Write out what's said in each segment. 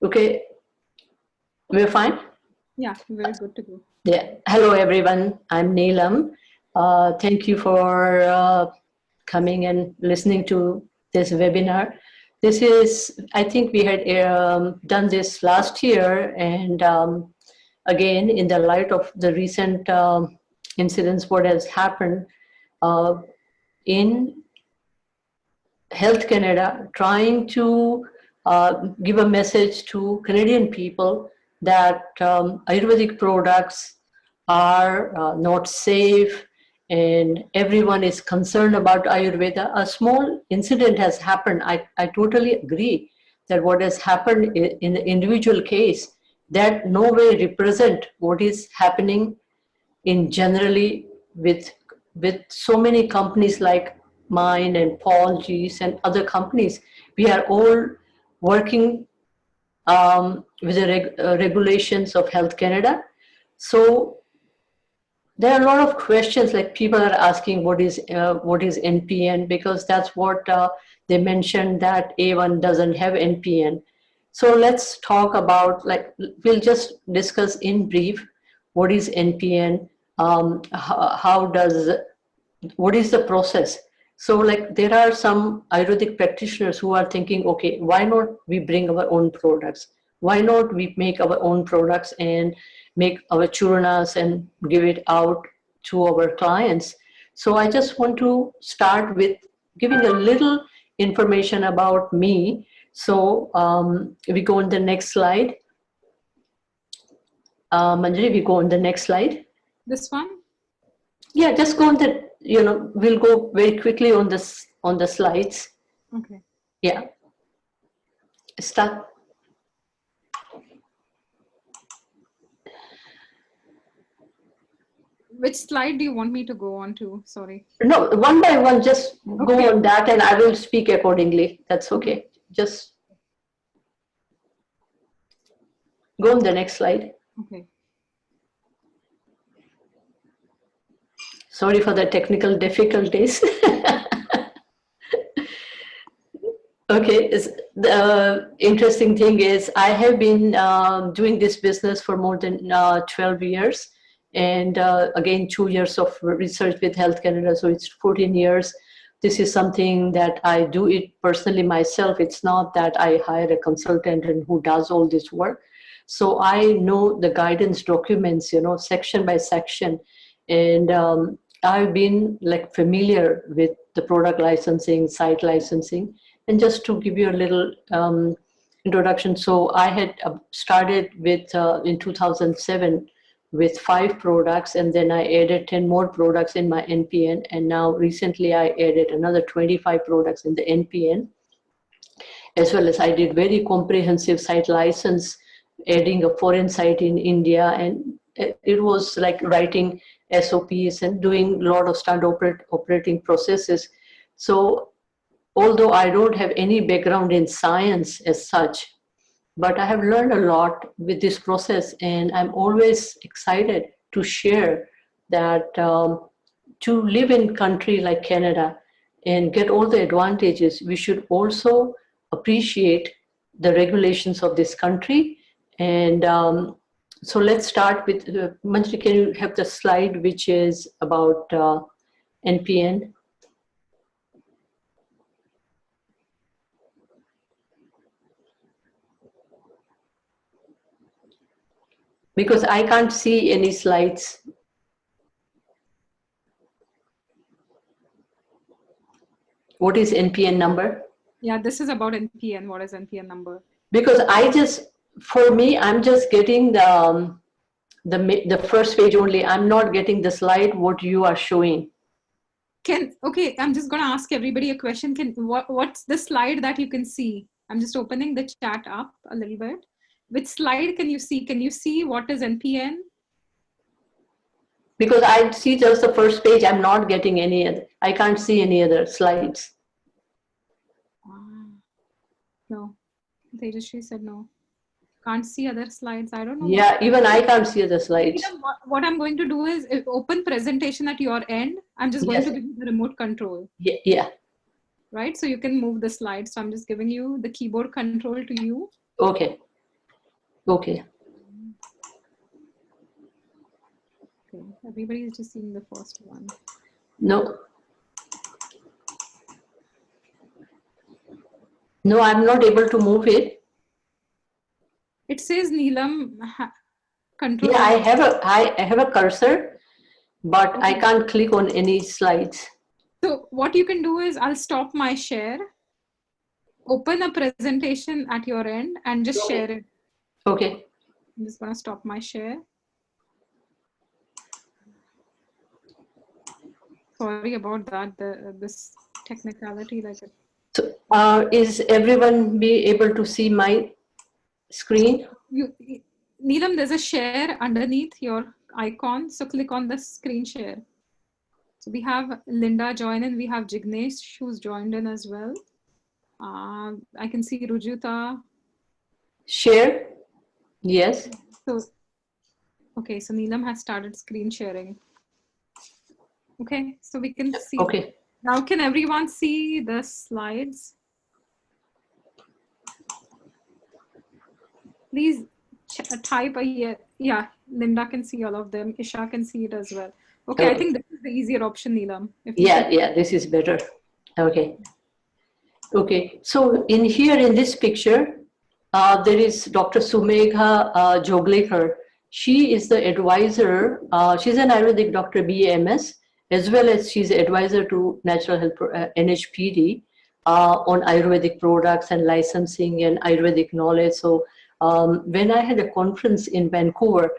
Okay, we're fine? Yeah, we're good to go. Yeah. Hello, everyone. I'm Neelam. Thank you for coming and listening to this webinar. This is, I think we had done this last year, and again, in the light of the recent incidents, what has happened uh, in Health Canada, trying to give a message to Canadian people that Ayurvedic products are not safe and everyone is concerned about Ayurveda. A small incident has happened. I totally agree that what has happened in the individual case, that no way represent what is happening in generally with so many companies like mine and Paul G's and other companies. We are all working with the regulations of Health Canada. So there are a lot of questions, like people are asking what is NPN, because that's what they mentioned, that A1 doesn't have NPN. So let's talk about, like, we'll just discuss in brief what is NPN, how does, what is the process. So like there are some Ayurvedic practitioners who are thinking, okay, why not we bring our own products? Why not we make our own products and make our churnas and give it out to our clients? So I just want to start with giving a little information about me. So we go on the next slide. Manjari, we go on the next slide. This one? Yeah, just go on the, we'll go very quickly on this, on the slides. Okay. Yeah. Start. Which slide do you want me to go on to? Sorry. No, one by one, just Okay. go on that and I will speak accordingly. That's okay. Just go on the next slide. Okay. Sorry for the technical difficulties. Okay, the interesting thing is I have been doing this business for more than 12 years. And again, 2 years of research with Health Canada, so it's 14 years. This is something that I do it personally myself. It's not that I hire a consultant and who does all this work. So I know the guidance documents, section by section. And I've been like familiar with the product licensing, site licensing. And just to give you a little introduction, so I had started with in 2007 with 5 products, and then I added 10 more products in my NPN, and now recently I added another 25 products in the NPN, as well as I did very comprehensive site license, adding a foreign site in India, and it was like writing SOPs and doing a lot of standard operating processes. So although I don't have any background in science as such, but I have learned a lot with this process, and I'm always excited to share that to live in a country like Canada and get all the advantages, we should also appreciate the regulations of this country. And so let's start with, Manjri, can you have the slide which is about NPN? Because I can't see any slides. What is NPN number? Yeah, this is about NPN. What is NPN number? Because for me, I'm just getting the first page only. I'm not getting the slide what you are showing. Okay, I'm just going to ask everybody a question. What's the slide that you can see? I'm just opening the chat up a little bit. Which slide can you see? Can you see what is NPN? Because I see just the first page. I'm not getting any other. I can't see any other slides. No. Tejashree said no. Can't see other slides. I don't know. Yeah, even I can't see the slides. What I'm going to do is open presentation at your end. I'm just going to give you the remote control. Yeah. Right? So you can move the slides. So I'm just giving you the keyboard control to you. Okay. Okay. Okay, everybody is just seeing the first one. No. No, I'm not able to move it. It says Neelam control. Yeah, I have a cursor, but I can't click on any slides. So what you can do is I'll stop my share, open a presentation at your end and just share it. Okay. I'm just going to stop my share. Sorry about that, this technicality. So, is everyone be able to see my screen? Neelam, there's a share underneath your icon. So click on the screen share. So we have Linda join in. We have Jignesh who's joined in as well. I can see Rujuta. Share? Yes. So, okay, so Neelam has started screen sharing. Okay, so we can see. Okay. Now can everyone see the slides? Please type a yes. Yeah, Linda can see all of them. Isha can see it as well. Okay, I think this is the easier option, Neelam. Yeah, this is better. Okay. Okay, so in here in this picture, there is Dr. Sumegha Joglekar. She is the advisor, she's an Ayurvedic doctor, BAMS, as well as she's advisor to Natural Health NHPD on Ayurvedic products and licensing and Ayurvedic knowledge. So when I had a conference in Vancouver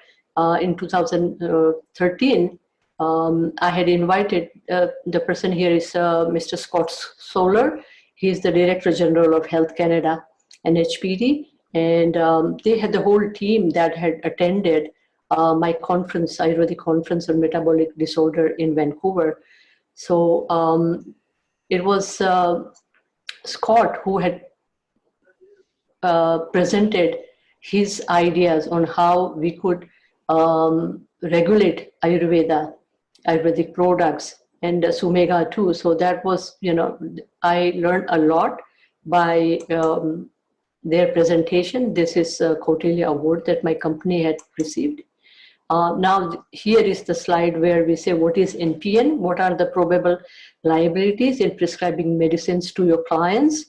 in 2013, I had invited, the person here is Mr. Scott Solar. He's the Director General of Health Canada, NHPD, and they had the whole team that had attended my conference, Ayurvedic conference on metabolic disorder in Vancouver. So it was Scott who had presented his ideas on how we could regulate Ayurvedic products, and Sumega too. So that was, I learned a lot by their presentation. This is a Kautilya Award that my company had received. Now, here is the slide where we say what is NPN, what are the probable liabilities in prescribing medicines to your clients.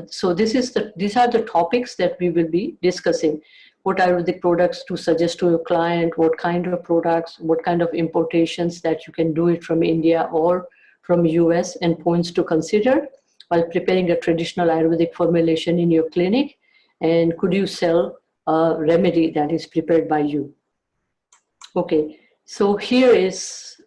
So these are the topics that we will be discussing. What are the products to suggest to your client, what kind of products, what kind of importations that you can do it from India or from US, and points to consider while preparing a traditional Ayurvedic formulation in your clinic, and could you sell a remedy that is prepared by you. Okay, so here is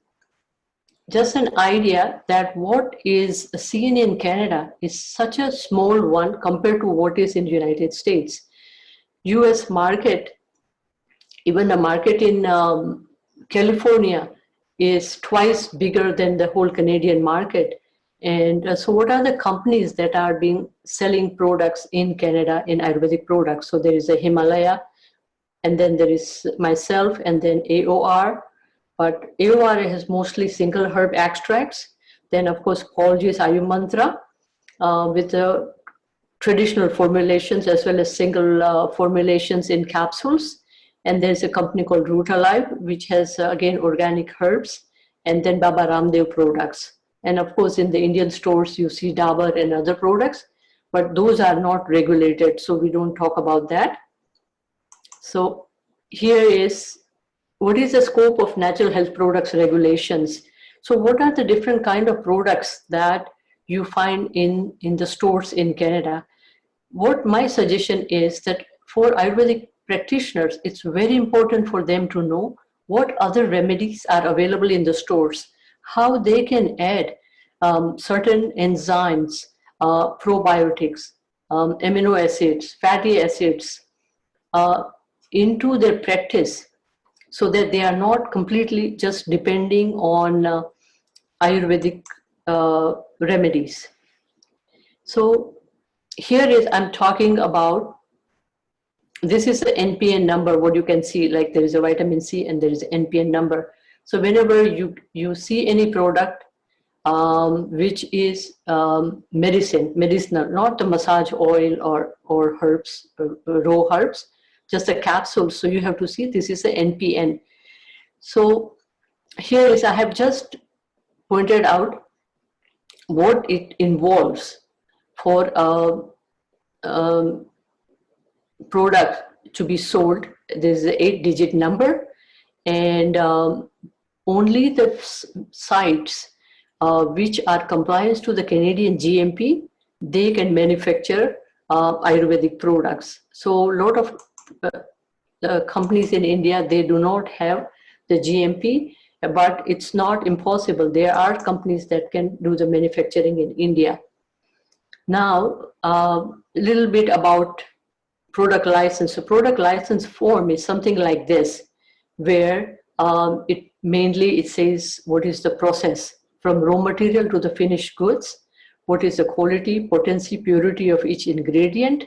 just an idea that what is seen in Canada is such a small one compared to what is in the United States. US market, even the market in California is twice bigger than the whole Canadian market. And so what are the companies that are selling products in Canada in Ayurvedic products? So there is a Himalaya, and then there is myself, and then AOR. But AOR has mostly single herb extracts. Then, of course, Paul's Ayu Mantra with the traditional formulations as well as single formulations in capsules. And there's a company called Root Alive, which has, again, organic herbs. And then Baba Ramdev products. And, of course, in the Indian stores, you see Dabur and other products. But those are not regulated, so we don't talk about that. So here is what is the scope of natural health products regulations. So what are the different kind of products that you find in the stores in Canada? What my suggestion is that for Ayurvedic practitioners, it's very important for them to know what other remedies are available in the stores, how they can add certain enzymes, probiotics, amino acids, fatty acids, into their practice, so that they are not completely just depending on Ayurvedic remedies. So here is, I'm talking about, this is the NPN number, what you can see, like there is a vitamin C and there is an NPN number. So whenever you see any product which is medicinal, not the massage oil or herbs, raw herbs. just a capsule. So you have to see this is a NPN. So here is, I have just pointed out what it involves for a product to be sold. There's an 8-digit number, and only the sites which are compliant to the Canadian GMP, they can manufacture Ayurvedic products. So a lot of companies in India, they do not have the GMP, but it's not impossible. There are companies that can do the manufacturing in India. Now, a little bit about product license. So product license form is something like this, where it says what is the process from raw material to the finished goods, what is the quality, potency, purity of each ingredient.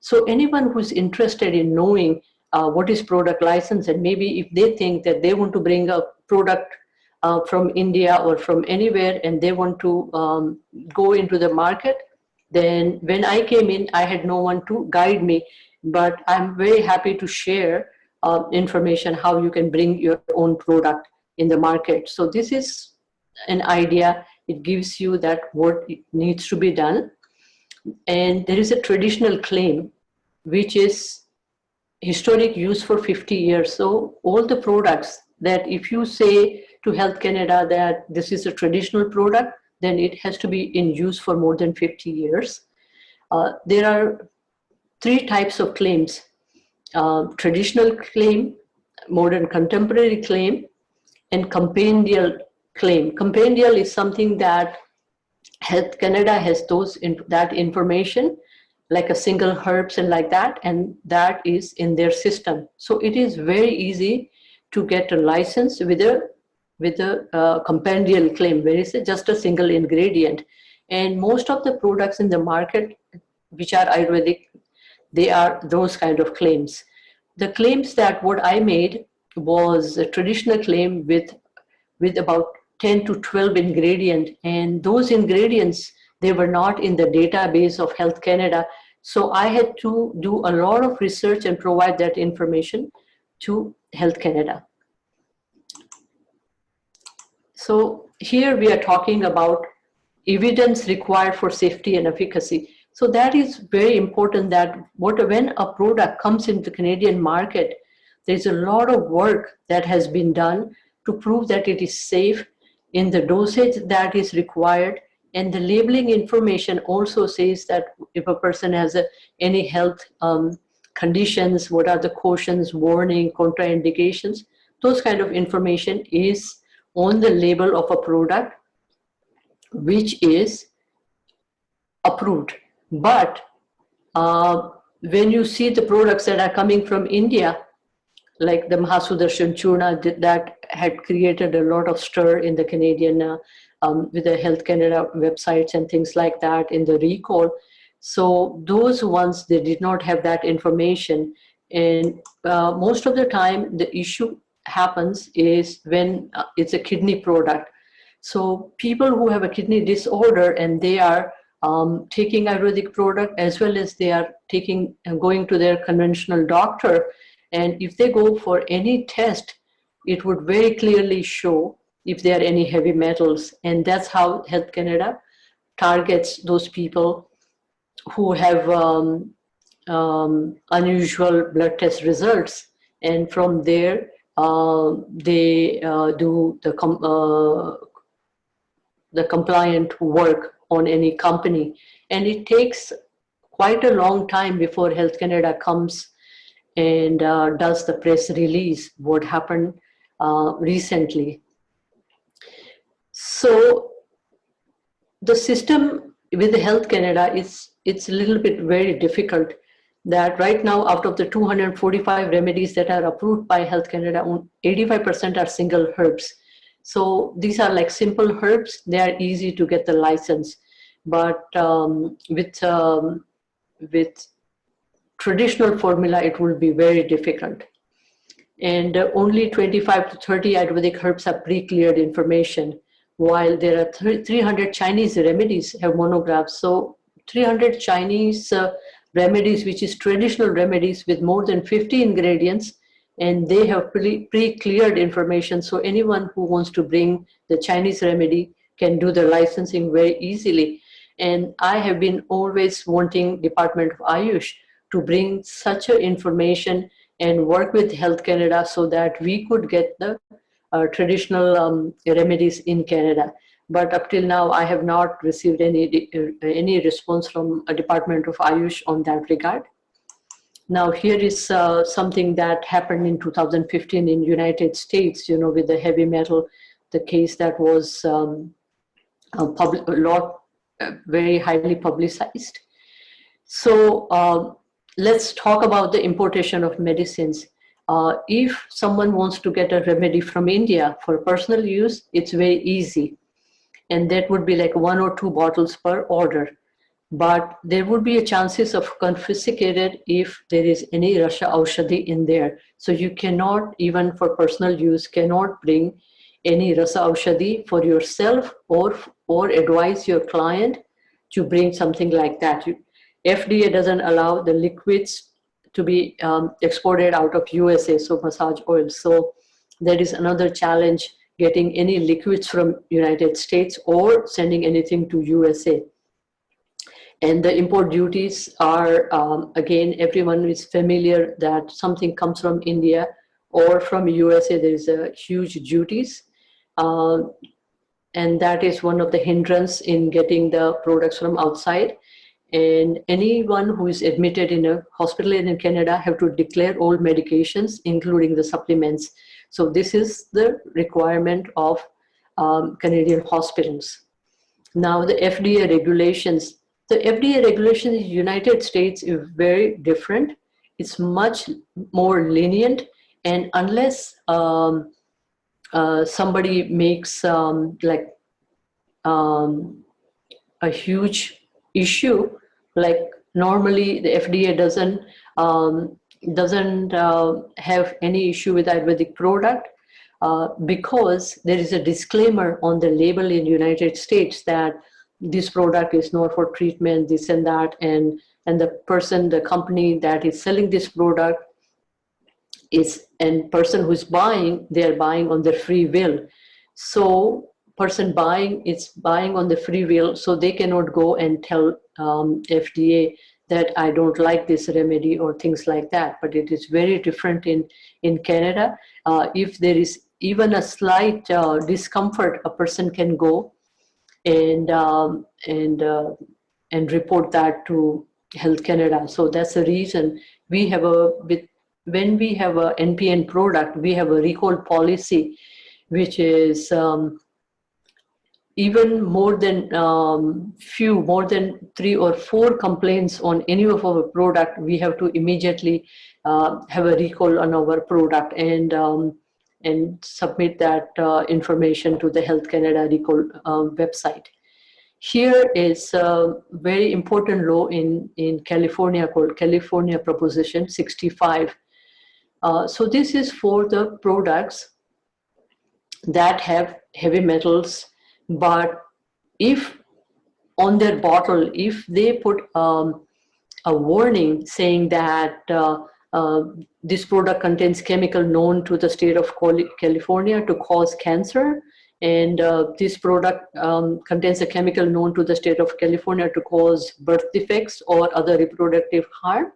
So anyone who's interested in knowing what is product license, and maybe if they think that they want to bring a product from India or from anywhere and they want to go into the market, then when I came in, I had no one to guide me, but I'm very happy to share information how you can bring your own product in the market. So this is an idea. It gives you that what needs to be done. And there is a traditional claim, which is historic use for 50 years. So all the products that if you say to Health Canada that this is a traditional product, then it has to be in use for more than 50 years. There are 3 types of claims: traditional claim, modern contemporary claim, and compendial claim. Compendial is something that Health Canada has that information, like a single herbs and like that, and that is in their system. So it is very easy to get a license with a compendial claim, where it's just a single ingredient. And most of the products in the market which are Ayurvedic, they are those kind of claims. The claims that what I made was a traditional claim with about 10 to 12 ingredients, and those ingredients, they were not in the database of Health Canada. So I had to do a lot of research and provide that information to Health Canada. So here we are talking about evidence required for safety and efficacy. So that is very important, that when a product comes into the Canadian market, there's a lot of work that has been done to prove that it is safe in the dosage that is required. And the labeling information also says that if a person has any health conditions, what are the cautions, warning, contraindications, those kind of information is on the label of a product which is approved. But when you see the products that are coming from India, like the Mahasudarshan Churna, that had created a lot of stir in the Canadian, with the Health Canada websites and things like that in the recall. So those ones, they did not have that information. And most of the time, the issue happens is when it's a kidney product. So people who have a kidney disorder and they are taking Ayurvedic product, as well as they are going to their conventional doctor, and if they go for any test, it would very clearly show if there are any heavy metals. And that's how Health Canada targets those people who have unusual blood test results. And from there, they do the compliant work on any company. And it takes quite a long time before Health Canada comes and does the press release, what happened recently. So the system with Health Canada, it's a little bit very difficult, that right now out of the 245 remedies that are approved by Health Canada, 85% are single herbs. So these are like simple herbs, they are easy to get the license. But with traditional formula, it will be very difficult. And only 25 to 30 Ayurvedic herbs have pre-cleared information, while there are 300 Chinese remedies have monographs. So 300 Chinese remedies, which is traditional remedies with more than 50 ingredients, and they have pre-cleared information. So anyone who wants to bring the Chinese remedy can do the licensing very easily. And I have been always wanting Department of Ayush to bring such a information and work with Health Canada so that we could get the traditional remedies in Canada. But up till now, I have not received any response from a Department of Ayush on that regard. Now, here is something that happened in 2015 in United States, with the heavy metal, the case that was very highly publicized. So let's talk about the importation of medicines. If someone wants to get a remedy from India for personal use, it's very easy. And that would be like 1 or 2 bottles per order. But there would be a chances of confiscated if there is any Rasha Aushadhi in there. So you cannot, even for personal use, cannot bring any Rasa Aushadhi for yourself or advise your client to bring something like that. FDA doesn't allow the liquids to be exported out of USA, so massage oil. So there is another challenge getting any liquids from United States or sending anything to USA. And the import duties are, again, everyone is familiar that something comes from India or from USA, there is a huge duties. And that is one of the hindrance in getting the products from outside. And anyone who is admitted in a hospital in Canada have to declare all medications, including the supplements. So this is the requirement of Canadian hospitals. Now the FDA regulations. The FDA regulation in the United States is very different. It's much more lenient, and unless somebody makes a huge issue, like normally the FDA doesn't have any issue with Ayurvedic product because there is a disclaimer on the label in the United States that this product is not for treatment, this and that, and the company that is selling this product and person who's buying, they're buying on their free will. So person buying, it's buying on the free will, so they cannot go and tell FDA that I don't like this remedy or things like that. But it is very different in Canada. If there is even a slight discomfort, a person can go and report that to Health Canada. So that's the reason we have when we have a NPN product, we have a recall policy, which is even more than 3 or 4 complaints on any of our product, we have to immediately have a recall on our product and submit that information to the Health Canada recall website. Here is a very important law in California called California Proposition 65. So this is for the products that have heavy metals, but if on their bottle, if they put a warning saying that this product contains chemical known to the state of California to cause cancer, and this product contains a chemical known to the state of California to cause birth defects or other reproductive harm,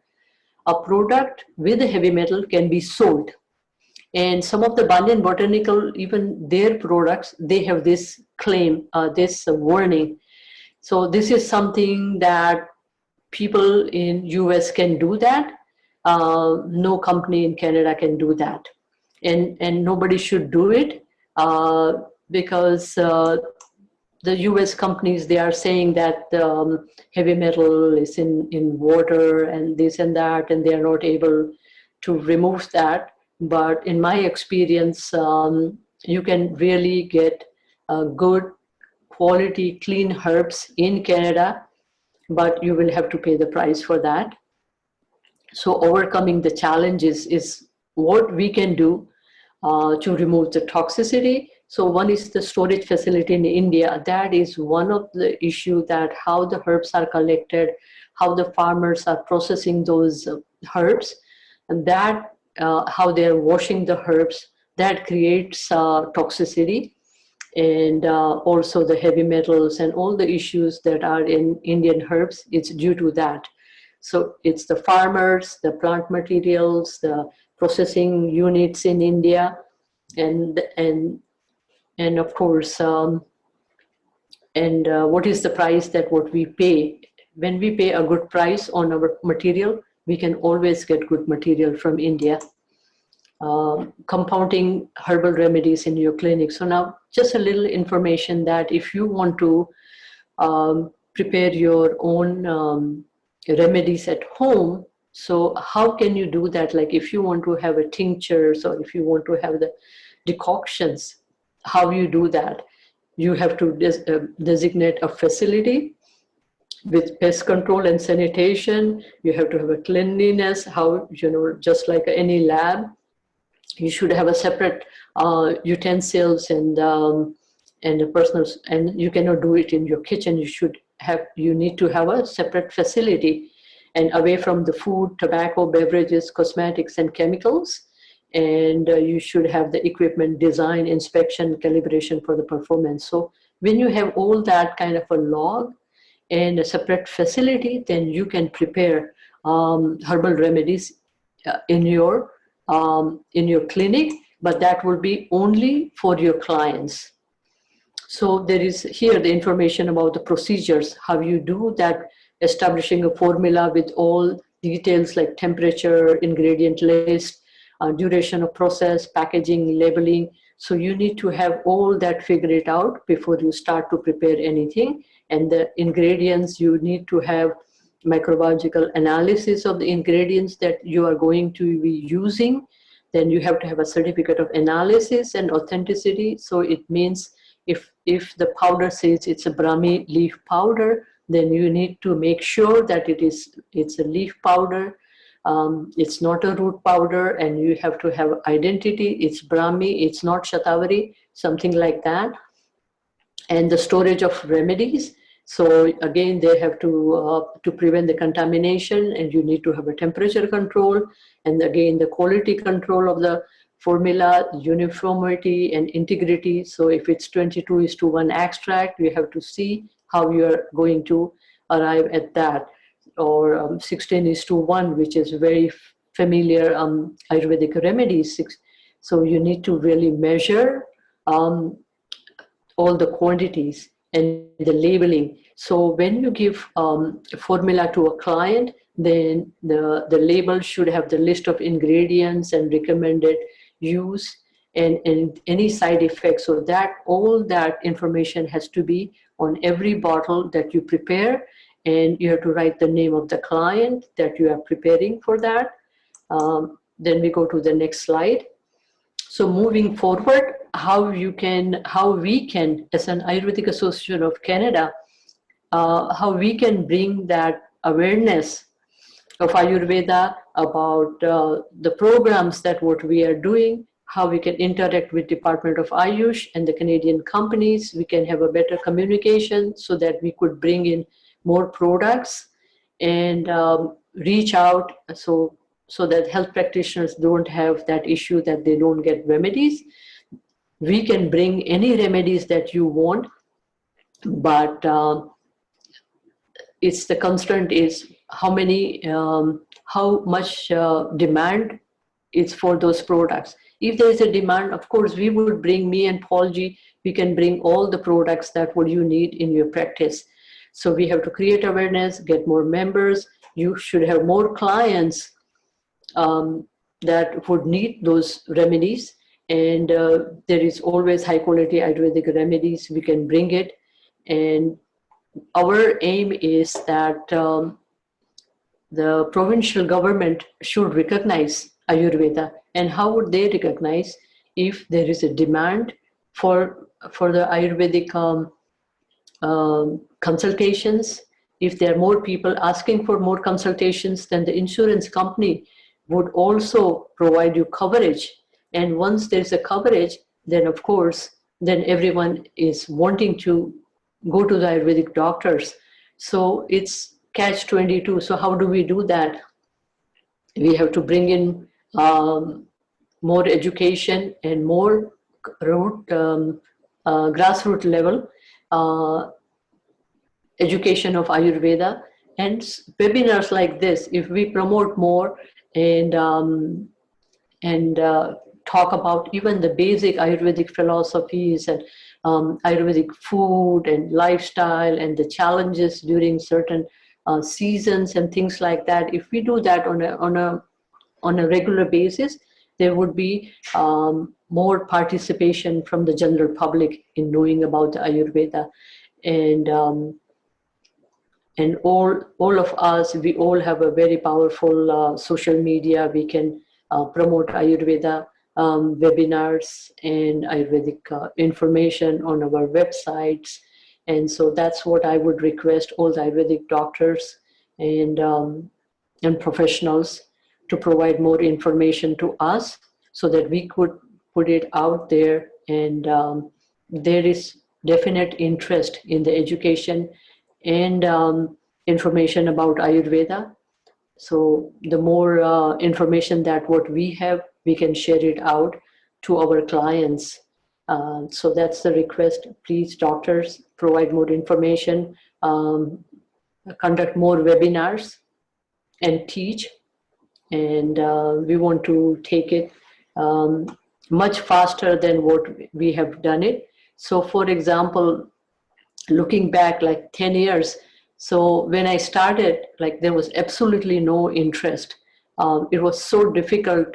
a product with a heavy metal can be sold. And some of the Banyan Botanical, even their products, they have this claim, this warning. So this is something that people in US can do that. No company in Canada can do that. And nobody should do it because the US companies, they are saying that heavy metal is in water and this and that, and they are not able to remove that. But in my experience, you can really get good quality, clean herbs in Canada, but you will have to pay the price for that. So overcoming the challenges is what we can do to remove the toxicity So one is the storage facility in India. That is one of the issue, that how the herbs are collected, how the farmers are processing those herbs, and that how they're washing the herbs, that creates toxicity, and also the heavy metals and all the issues that are in Indian herbs. It's due to that. So it's the farmers, the plant materials, the processing units in India, and of course, what is the price that what we pay? When we pay a good price on our material, we can always get good material from India. Compounding herbal remedies in your clinic. So now just a little information that if you want to prepare your own remedies at home, so how can you do that? Like if you want to have a tinctures, or if you want to have the decoctions, how you do that? You have to designate a facility with pest control and sanitation. You have to have a cleanliness, how, just like any lab. You should have a separate utensils and a personal, and you cannot do it in your kitchen. You need to have a separate facility, and away from the food, tobacco, beverages, cosmetics, and chemicals. And you should have the equipment design, inspection, calibration for the performance. So when you have all that kind of a log and a separate facility, then you can prepare herbal remedies in your clinic, but that will be only for your clients. So there is here the information about the procedures, how you do that, establishing a formula with all details like temperature, ingredient list, duration of process, packaging, labeling. So you need to have all that figured out before you start to prepare anything. And the ingredients, you need to have microbiological analysis of the ingredients that you are going to be using. Then you have to have a certificate of analysis and authenticity. So it means if the powder says it's a Brahmi leaf powder, then you need to make sure that it's a leaf powder. It's not a root powder, and you have to have identity. It's Brahmi, it's not Shatavari, something like that. And the storage of remedies. So again, they have to prevent the contamination, and you need to have a temperature control, and again the quality control of the formula, uniformity and integrity. So if it's 22:1 extract, you have to see how you are going to arrive at that, or 16:1, which is very familiar Ayurvedic remedies. So you need to really measure all the quantities and the labeling. So when you give a formula to a client, then the label should have the list of ingredients and recommended use and any side effects. So that all that information has to be on every bottle that you prepare, and you have to write the name of the client that you are preparing for that. Then we go to the next slide. So moving forward, how we can, as an Ayurvedic Association of Canada, how we can bring that awareness of Ayurveda about the programs that what we are doing, how we can interact with Department of Ayush and the Canadian companies. We can have a better communication so that we could bring in more products and reach out so that health practitioners don't have that issue that they don't get remedies. We can bring any remedies that you want, but it's the constraint is how much demand is for those products. If there is a demand, of course, we would bring, me and Paul G, we can bring all the products that what you need in your practice. So we have to create awareness, get more members. You should have more clients that would need those remedies. And there is always high quality Ayurvedic remedies. We can bring it. And our aim is that the provincial government should recognize Ayurveda. And how would they recognize? If there is a demand for the Ayurvedic consultations, if there are more people asking for more consultations, then the insurance company would also provide you coverage. And once there's a coverage, then of course then everyone is wanting to go to the Ayurvedic doctors. So it's catch-22. So how do we do that? We have to bring in more education and more grassroots level education of Ayurveda, and webinars like this. If we promote more and talk about even the basic Ayurvedic philosophies and Ayurvedic food and lifestyle and the challenges during certain seasons and things like that. If we do that on a regular basis, there would be more participation from the general public in knowing about the Ayurveda, and all of us, we all have a very powerful social media. We can promote Ayurveda webinars and Ayurvedic information on our websites. And so that's what I would request all the Ayurvedic doctors and professionals to provide more information to us so that we could put it out there. And there is definite interest in the education and information about Ayurveda. So the more information that what we have, we can share it out to our clients. So that's the request. Please, doctors, provide more information, conduct more webinars, and teach. And we want to take it much faster than what we have done it. So for example, looking back like 10 years, so when I started, like there was absolutely no interest. It was so difficult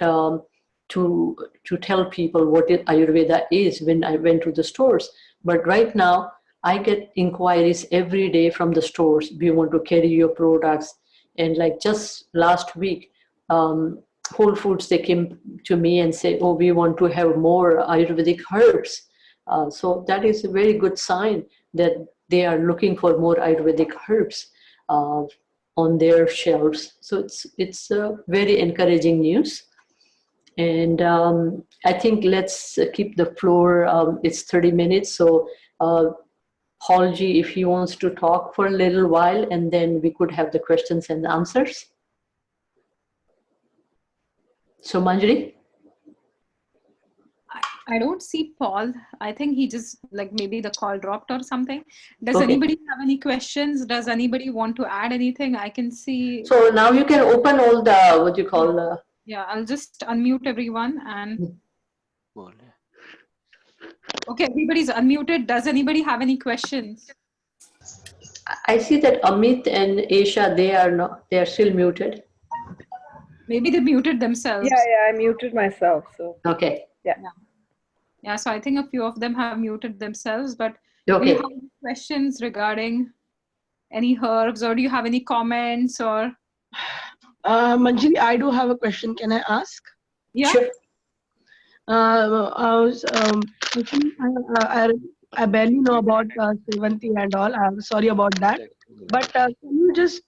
to tell people what Ayurveda is when I went to the stores. But right now, I get inquiries every day from the stores. We want to carry your products. And like just last week, Whole Foods, they came to me and say, oh, we want to have more Ayurvedic herbs. So that is a very good sign that they are looking for more Ayurvedic herbs on their shelves. So it's very encouraging news. And I think let's keep the floor. It's 30 minutes. So Paulji, if he wants to talk for a little while, and then we could have the questions and answers. So Manjari? I don't see Paul. I think he just, like, maybe the call dropped or something. Does Okay. anybody have any questions? Does anybody want to add anything? I can see. So now you can open all the, what you call? Yeah, I'll just unmute everyone and. Okay, everybody's unmuted. Does anybody have any questions? I see that Amit and Aisha, they are still muted. Maybe they muted themselves. Yeah, I muted myself. So Okay. Yeah, so I think a few of them have muted themselves, but Okay. do you have any questions regarding any herbs, or do you have any comments, or? Manjari, I do have a question. Can I ask? Yeah. Sure. I barely know about Sevanti and all. I'm sorry about that. But can you just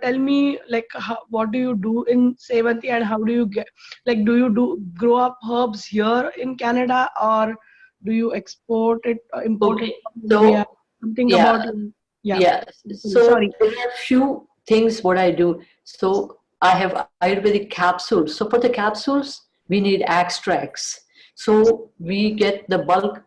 tell me, like, what do you do in Sevanti, and how do you get, like, do you grow up herbs here in Canada, or do you export it, import Okay. it from So, India? Something yeah. about Yeah. So sorry. there are few things what I do. So I have Ayurvedic capsules. So for the capsules, we need extracts. So we get the bulk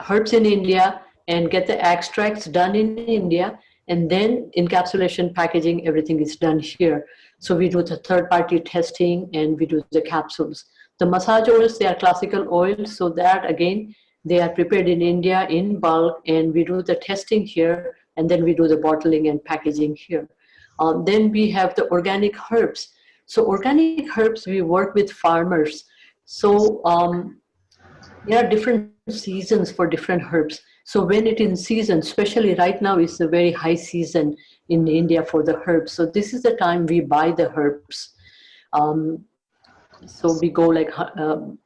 herbs in India and get the extracts done in India, and then encapsulation, packaging, everything is done here. So we do the third-party testing and we do the capsules. The massage oils, they are classical oils, so that again, they are prepared in India in bulk, and we do the testing here, and then we do the bottling and packaging here. Then we have the organic herbs. So organic herbs, we work with farmers. So there are different seasons for different herbs. So when it is in season, especially right now, is a very high season in India for the herbs. So this is the time we buy the herbs. So we go like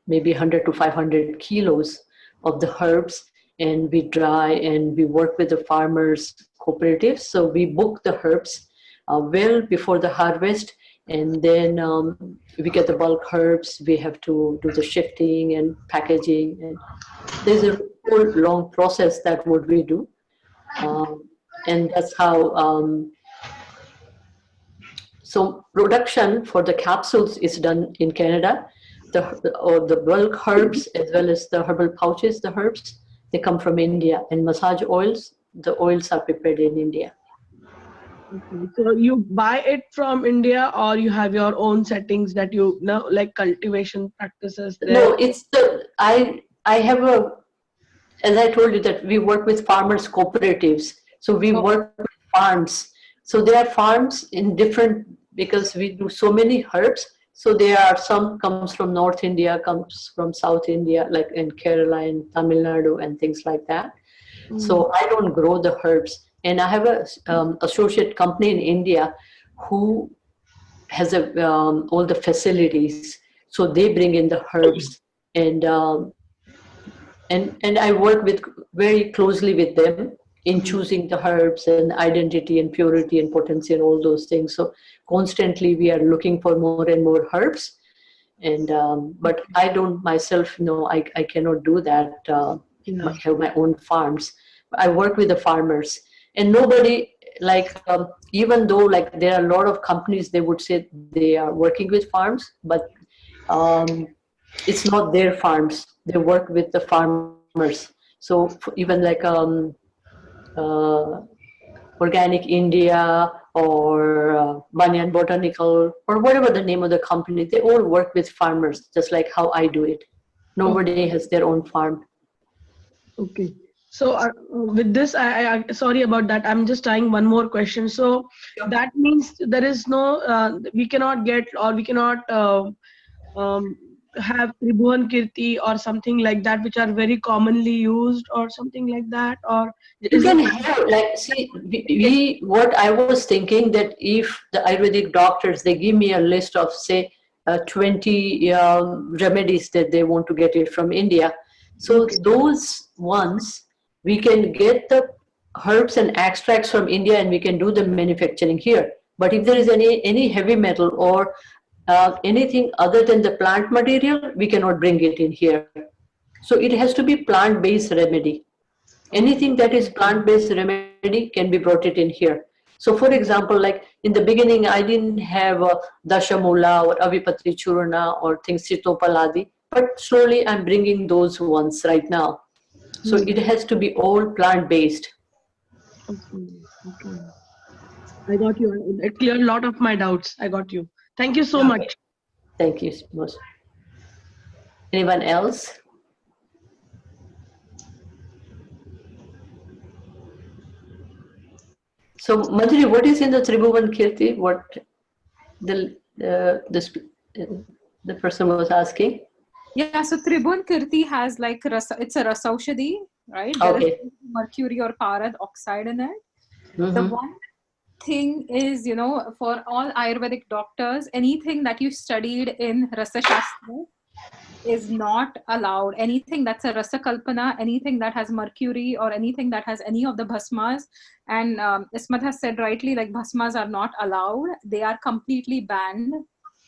maybe 100 to 500 kilos of the herbs, and we dry and we work with the farmers cooperatives. So we book the herbs well before the harvest, and then we get the bulk herbs. We have to do the shifting and packaging, and there's a whole long process that what we do, and that's how. So production for the capsules is done in Canada. Or the bulk herbs as well as the herbal pouches, the herbs, they come from India. And massage oils, the oils are prepared in India. Okay. So you buy it from India, or you have your own settings that you know, like cultivation practices there? No, it's I have as I told you that we work with farmers cooperatives. So we work with farms. So there are farms in different, because we do so many herbs. So there are some comes from North India, comes from South India, like in Kerala and Tamil Nadu and things like that. So I don't grow the herbs. And I have a associate company in India who has all the facilities. So they bring in the herbs, and I work with very closely with them in choosing the herbs and identity and purity and potency and all those things. So constantly we are looking for more and more herbs. And but I don't myself, I cannot do that. I have my own farms. I work with the farmers, and nobody even though like there are a lot of companies, they would say they are working with farms, but it's not their farms. They work with the farmers. So even like Organic India or Banyan Botanical or whatever the name of the company, they all work with farmers, just like how I do it. Nobody has their own farm. Okay. So with this, I sorry about that. I'm just trying one more question. So that means there is no, we cannot get, or we cannot have Tribhuvan Kirti or something like that, which are very commonly used or something like that, or you can have, like, see, what I was thinking, that if the Ayurvedic doctors, they give me a list of say 20 remedies that they want to get it from India. So those ones, we can get the herbs and extracts from India and we can do the manufacturing here. But if there is any heavy metal or anything other than the plant material, we cannot bring it in here. So it has to be plant-based remedy. Anything that is plant-based remedy can be brought it in here. So for example, like in the beginning, I didn't have Dashamula or Avipatri Churana or things, Sitopaladi, but slowly I'm bringing those ones right now. So it has to be all plant-based. Okay. I got you. It cleared a lot of my doubts. I got you. Thank you so much. Thank you so much. Anyone else? So Manjari, what is in the Tribhuvan Kirti? What the person was asking? Yeah, so Tribhuvan Kirti has like it's a rasaushadhi, right? Okay. There is mercury or parad oxide in it. The one thing is, for all Ayurvedic doctors, anything that you studied in Rasa Shastra is not allowed. Anything that's a Rasa Kalpana, anything that has mercury or anything that has any of the bhasmas, and Ismat has said rightly, like bhasmas are not allowed. They are completely banned,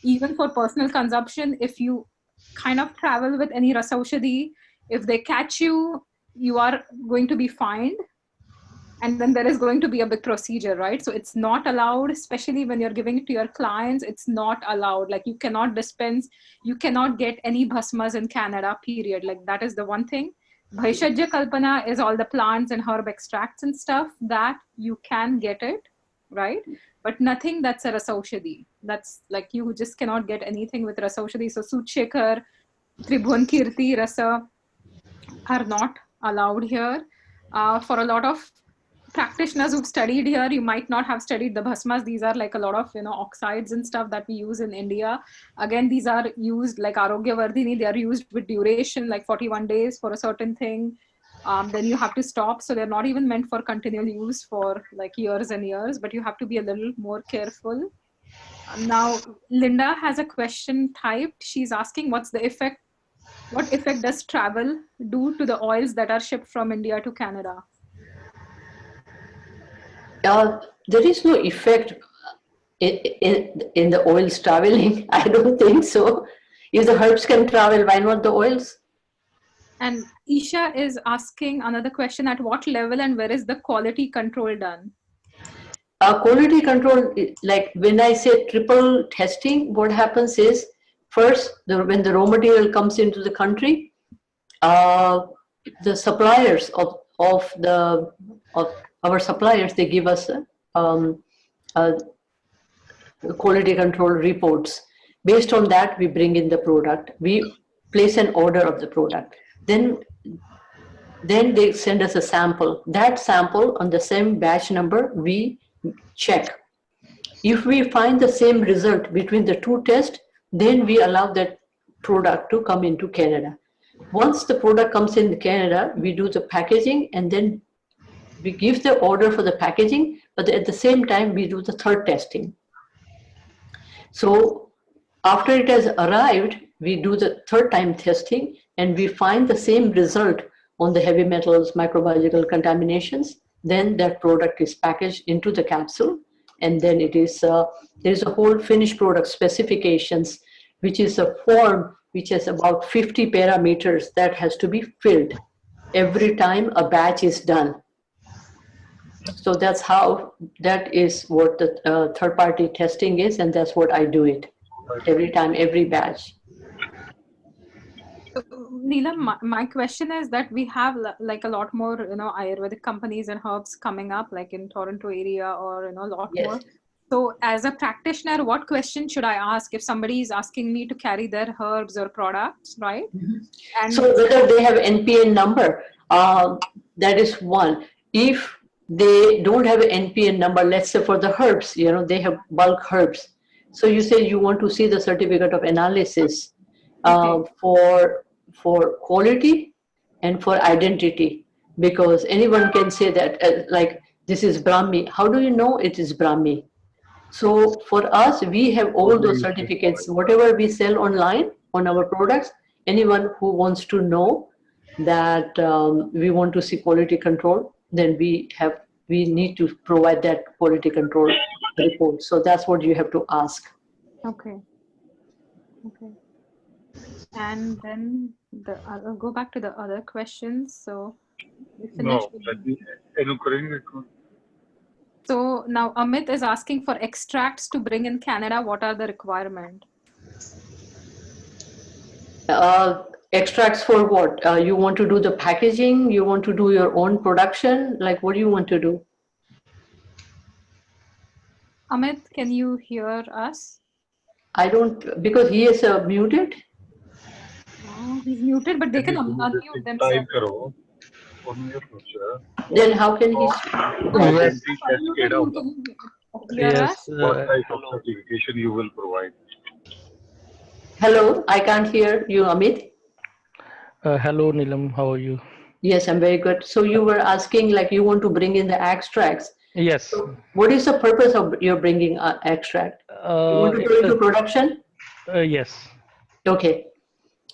even for personal consumption. If you kind of travel with any rasaushadhi, if they catch you, you are going to be fined. And then there is going to be a big procedure, right? So it's not allowed, especially when you're giving it to your clients. It's not allowed. Like you cannot dispense, you cannot get any bhasmas in Canada, period. Like that is the one thing. Bhaishajya Kalpana is all the plants and herb extracts and stuff that you can get it, right? But nothing that's a rasaushadhi. That's like you just cannot get anything with rasaushadhi. So Suchekar, Tribhuvan Kirti, Rasa are not allowed here. For a lot of practitioners who've studied here, you might not have studied the bhasmas. These are like a lot of oxides and stuff that we use in India. Again, these are used like Arogya Vardhini. They are used with duration like 41 days for a certain thing. Then you have to stop. So they're not even meant for continual use for like years and years, but you have to be a little more careful. Now, Linda has a question typed. She's asking what effect does travel do to the oils that are shipped from India to Canada? There is no effect in the oils traveling? I don't think so. If the herbs can travel, why not the oils? And Isha is asking another question: at what level and where is the quality control done? Quality control, like when I say triple testing, what happens is first, when the raw material comes into the country, the suppliers of our suppliers, they give us uh, quality control reports. Based on that, we bring in the product. We place an order of the product. Then they send us a sample. That sample on the same batch number, we check. If we find the same result between the two tests, then we allow that product to come into Canada. Once the product comes in Canada, we do the packaging and then we give the order for the packaging, but at the same time, we do the third testing. So after it has arrived, we do the third time testing and we find the same result on the heavy metals, microbiological contaminations. Then that product is packaged into the capsule, and then it is there's a whole finished product specifications, which is a form which has about 50 parameters that has to be filled every time a batch is done. So that is what the third party testing is, and that's what I do it every time, every batch. Neelam, my question is that we have like a lot more, Ayurvedic companies and herbs coming up, like in Toronto area, or a lot Yes. more. So, as a practitioner, what question should I ask if somebody is asking me to carry their herbs or products, right? And so whether they have NPN number, that is one. If they don't have an NPN number, let's say for the herbs, they have bulk herbs. So you say you want to see the certificate of analysis for quality and for identity, because anyone can say that like this is Brahmi. How do you know it is Brahmi? So for us, we have all those certificates. Whatever we sell online on our products, anyone who wants to know that we want to see quality control, then we need to provide that quality control report. So that's what you have to ask. Okay. And then I'll go back to the other questions. So we finished. So now Amit is asking for extracts to bring in Canada. What are the requirements? Extracts for what? You want to do the packaging? You want to do your own production? Like, what do you want to do? Amit, can you hear us? I don't, because he is muted. Oh, he's muted, but they can unmute themselves. Then how can he? Yes. Yes. What type of certification you will provide? Hello, I can't hear you, Amit. Hello, Neelam. How are you? Yes, I'm very good. So you were asking, like, you want to bring in the extracts. Yes. So what is the purpose of your bringing extract? You want to go into production? Yes. Okay.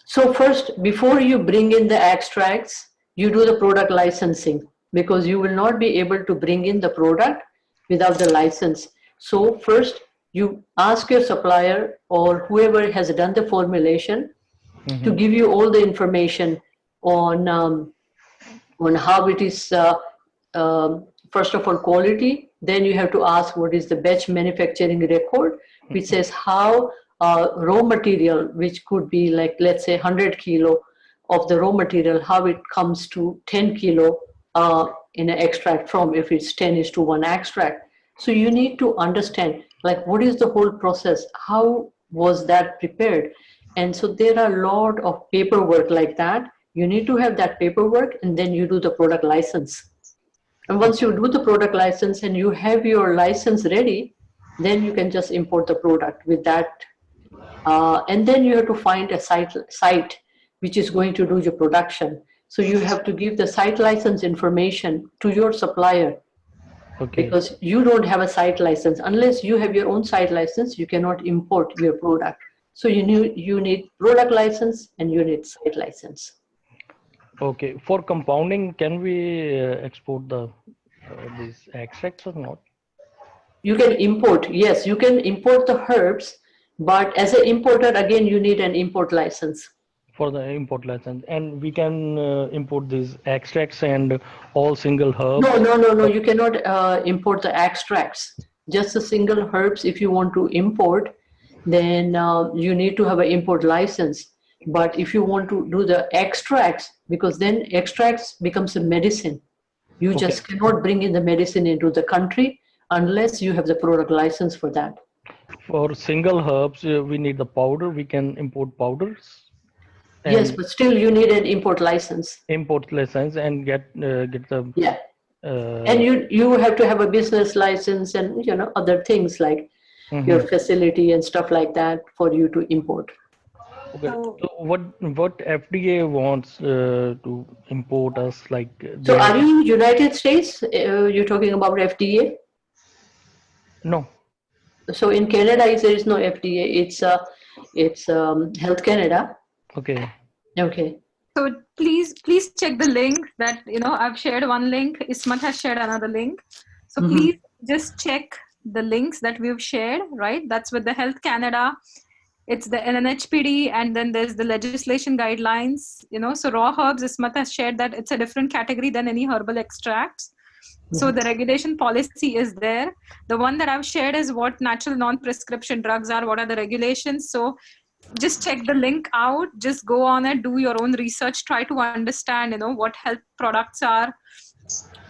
So first, before you bring in the extracts, you do the product licensing, because you will not be able to bring in the product without the license. So first, you ask your supplier or whoever has done the formulation to give you all the information on how it is, first of all, quality. Then you have to ask what is the batch manufacturing record, which says how raw material, which could be like, let's say 100 kilo of the raw material, how it comes to 10 kilo in an extract from, if it's 10:1 extract. So you need to understand, like, what is the whole process? How was that prepared? And so there are a lot of paperwork like that. You need to have that paperwork, and then you do the product license. And once you do the product license and you have your license ready, then you can just import the product with that. And then you have to find a site which is going to do your production. So you have to give the site license information to your supplier. Okay. Because you don't have a site license. Unless you have your own site license, you cannot import your product. So you need product license and you need site license. Okay. For compounding, can we export these extracts or not? You can import. Yes, you can import the herbs, but as an importer, again, you need an import license. For the import license, and we can import these extracts and all single herbs. No. You cannot import the extracts. Just the single herbs. If you want to import, then you need to have an import license. But if you want to do the extracts, because then extracts becomes a medicine. You just cannot bring in the medicine into the country unless you have the product license for that. For single herbs, we need the powder. We can import powders. Yes, but still you need an import license. Import license and get the and you have to have a business license and other things like your facility and stuff like that for you to import. Okay. So what FDA wants to import us like? So are you in United States? You're talking about FDA? No. So in Canada, there is no FDA. It's Health Canada. Okay. Okay. So please check the link that I've shared one link. Ismat has shared another link. So please just check the links that we've shared. Right, that's with the Health Canada. It's the NHPD, and then there's the legislation guidelines. So raw herbs, Ismat has shared that it's a different category than any herbal extracts. So the regulation policy is there. The one that I've shared is what natural non-prescription drugs are, what are the regulations. So just check the link out, just go on it, do your own research, try to understand, what health products are,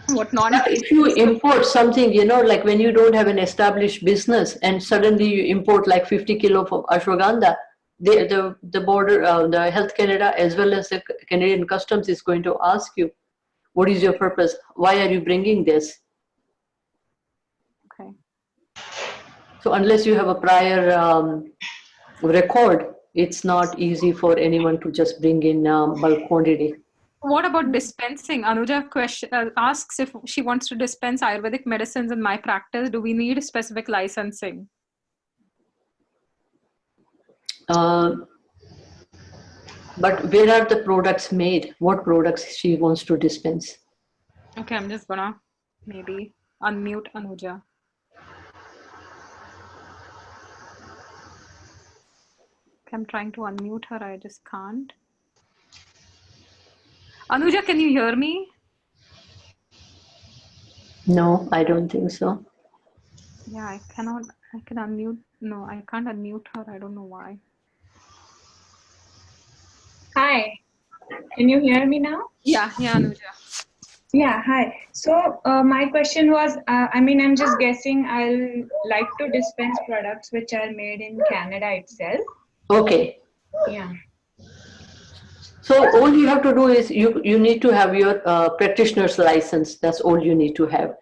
what not. If you import something, like when you don't have an established business and suddenly you import like 50 kilo of ashwagandha, the border, the Health Canada as well as the Canadian Customs is going to ask you, what is your purpose? Why are you bringing this? Okay. So unless you have a prior record, it's not easy for anyone to just bring in bulk quantity. What about dispensing? Anuja asks if she wants to dispense Ayurvedic medicines in my practice. Do we need specific licensing? But where are the products made? What products she wants to dispense? Okay, I'm just gonna maybe unmute Anuja. I'm trying to unmute her. I just can't. Anuja, can you hear me? No, I don't think so. Yeah, I cannot. I can unmute. No, I can't unmute her. I don't know why. Hi, can you hear me now? Yeah, Anuja. Yeah, hi. So my question was, I'm just guessing I'll like to dispense products which are made in Canada itself. Okay. Yeah. So all you have to do is you need to have your practitioner's license. That's all you need to have.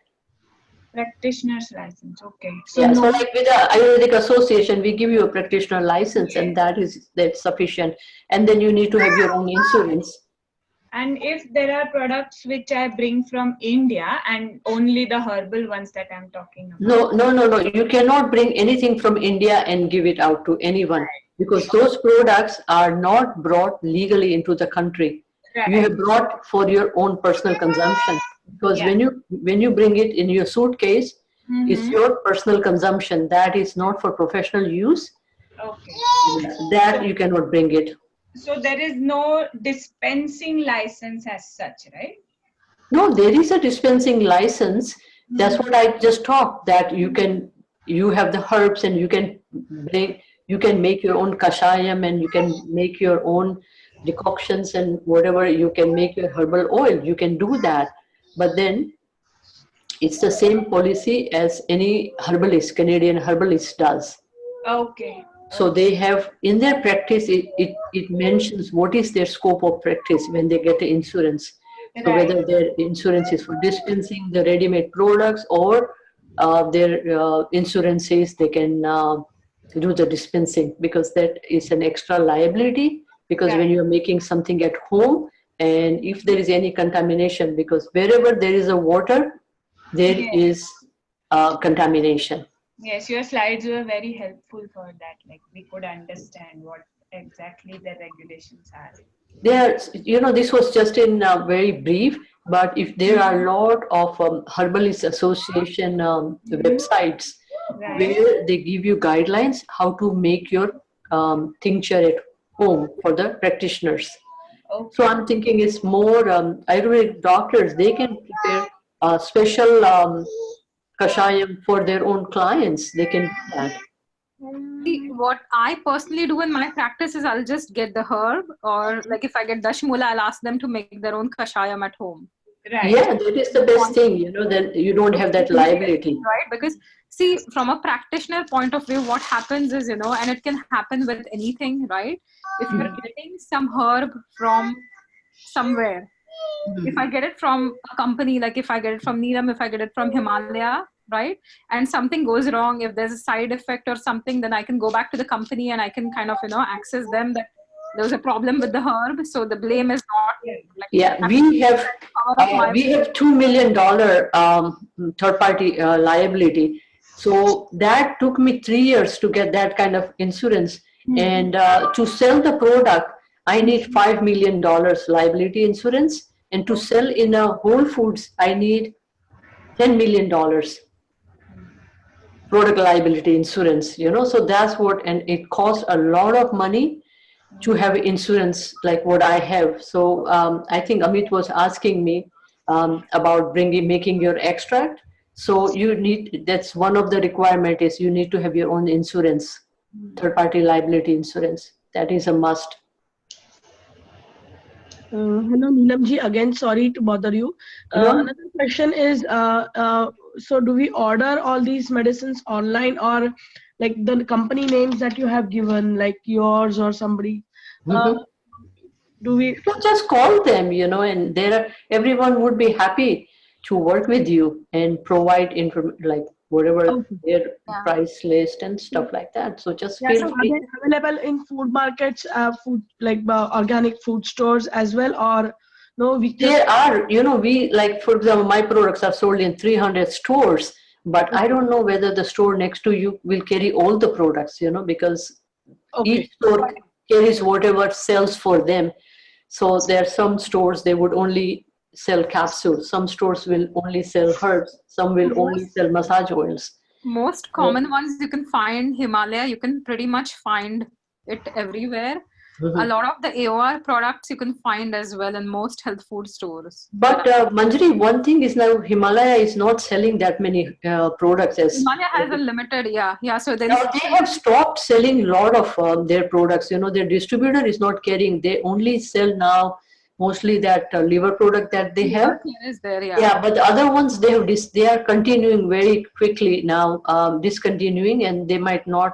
Practitioner's license. Okay. So Yeah. So like with the Ayurvedic Association, we give you a practitioner license, and that's sufficient. And then you need to have your own insurance. And if there are products which I bring from India and only the herbal ones that I'm talking about? No. You cannot bring anything from India and give it out to anyone because those products are not brought legally into the country. Right. You have brought for your own personal consumption because when you bring it in your suitcase, it's your personal consumption. That is not for professional use. Okay. That you cannot bring it. So there is no dispensing license as such, right? No, there is a dispensing license. That's what I just talked, that you have the herbs and you can make your own kashayam and you can make your own decoctions and whatever, you can make your herbal oil, you can do that. But then it's the same policy as any herbalist, Canadian herbalist does. Okay. So they have, in their practice, it mentions what is their scope of practice when they get the insurance. So whether their insurance is for dispensing the ready-made products or their insurance says they can do the dispensing, because that is an extra liability, because when you're making something at home and if there is any contamination, because wherever there is a water, there is contamination. Yes, your slides were very helpful for that. Like we could understand what exactly the regulations are. This was just in very brief, but if there are a lot of herbalist association websites, Right. where they give you guidelines how to make your tincture at home for the practitioners. Okay. So I'm thinking it's more Ayurvedic doctors, they can prepare a special kashayam for their own clients. They can do that. See, what I personally do in my practice is I'll just get the herb, or like if I get Dashmula, I'll ask them to make their own kashayam at home. Right. Yeah, that is the best thing, you know, then you don't have that liability. Right? Because see, from a practitioner point of view, what happens is, and it can happen with anything, right? If you're getting some herb from somewhere, if I get it from a company, like if I get it from Neelam, if I get it from Himalaya, right? And something goes wrong, if there's a side effect or something, then I can go back to the company and I can kind of, access them that there was a problem with the herb. So the blame is not like, Yeah, we have $2 million third party liability. So that took me 3 years to get that kind of insurance. And to sell the product, I need $5 million liability insurance. And to sell in a Whole Foods, I need $10 million product liability insurance, so that's what, and it costs a lot of money to have insurance like what I have. So I think Amit was asking me about making your extract. So that's one of the requirement is you need to have your own insurance, third party liability insurance. That is a must. Hello, Neelam ji. Again, sorry to bother you. Another question is, so do we order all these medicines online, or like the company names that you have given, like yours or somebody? Do we just call them, and everyone would be happy to work with you and provide like whatever their price list and stuff like that. So just feel so are free. they available in food markets, food like organic food stores as well, or no? There are, we like, for example, my products are sold in 300 stores, but I don't know whether the store next to you will carry all the products, because each store carries whatever sells for them. So there are some stores, they would only sell capsules. Some stores will only sell herbs. Some will only sell massage oils. Most common ones you can find Himalaya, you can pretty much find it everywhere. A lot of the AOR products you can find as well in most health food stores. But Manjari, one thing is now Himalaya is not selling that many products. As Himalaya has a limited, so they have stopped selling a lot of their products. Their distributor is not carrying. They only sell now mostly that liver product that they have. Is there, but the other ones they are continuing very quickly now, discontinuing, and they might not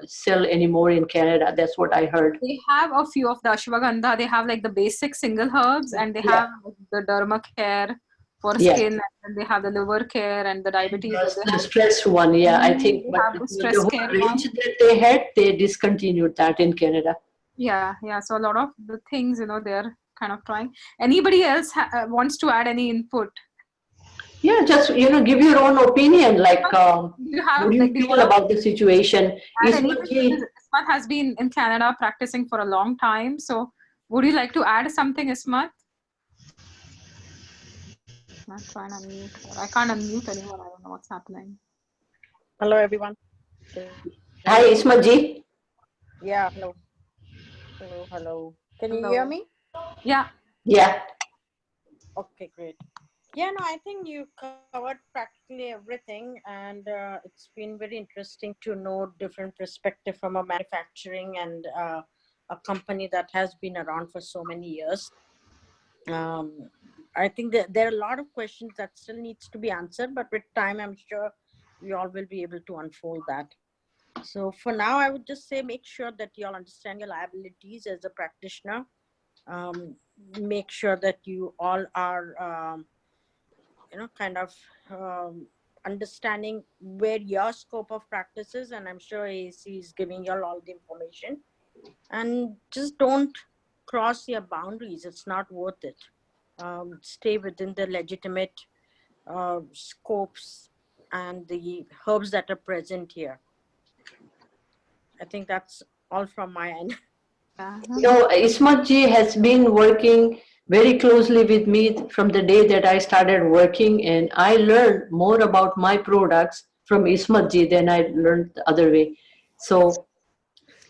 sell anymore in Canada. That's what I heard. They have a few of the ashwagandha. They have like the basic single herbs, and they have the derma care for skin, and they have the liver care and the diabetes. The stress one, I think. But the whole range that they had, they discontinued that in Canada. So a lot of the things, they're kind of trying. Anybody else wants to add any input? Yeah, just give your own opinion. Like, what do you feel about the situation? Ismat has been in Canada practicing for a long time. So, would you like to add something, Ismat? I'm trying to unmute her. I can't unmute anyone. I don't know what's happening. Hello, everyone. Hi, Ismat ji. Yeah, hello. Hello. Can you hear me? Yeah. Okay, great. Yeah, no, I think you covered practically everything, and it's been very interesting to know different perspective from a manufacturing and a company that has been around for so many years. I think that there are a lot of questions that still needs to be answered, but with time, I'm sure we all will be able to unfold that. So for now, I would just say make sure that you all understand your liabilities as a practitioner. Make sure that you all are kind of understanding where your scope of practice is, and I'm sure AAC is giving you all the information. And just don't cross your boundaries. It's not worth it. Stay within the legitimate scopes and the herbs that are present here. I think that's all from my end. Ismat ji has been working very closely with me from the day that I started working, and I learned more about my products from Ismat ji, then I learned the other way. So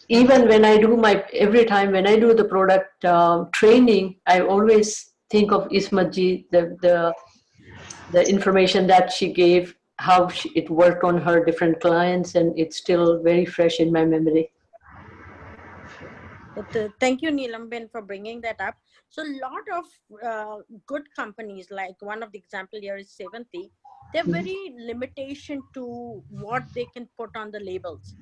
even when I do every time when I do the product training, I always think of Ismat ji, the information that she gave, how it worked on her different clients, and it's still very fresh in my memory. But, thank you, Neelam Ben, for bringing that up. So a lot of good companies, like one of the example here is Sevanthi, they're very limitation to what they can put on the labels.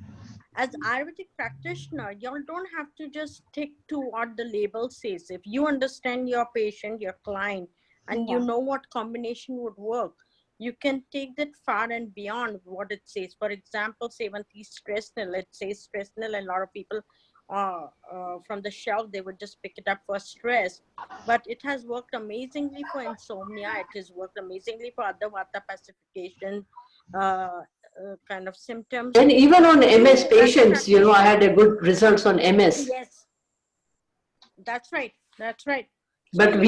As Ayurvedic practitioner, y'all don't have to just stick to what the label says. If you understand your patient, your client, and you know what combination would work, you can take that far and beyond what it says. For example, Sevanthi stress nil, it says stress nil, and a lot of people from the shelf, they would just pick it up for stress. But it has worked amazingly for insomnia. It has worked amazingly for other vata pacification kind of symptoms. And even on MS patients, I had a good results on MS. Yes, that's right. That's right. But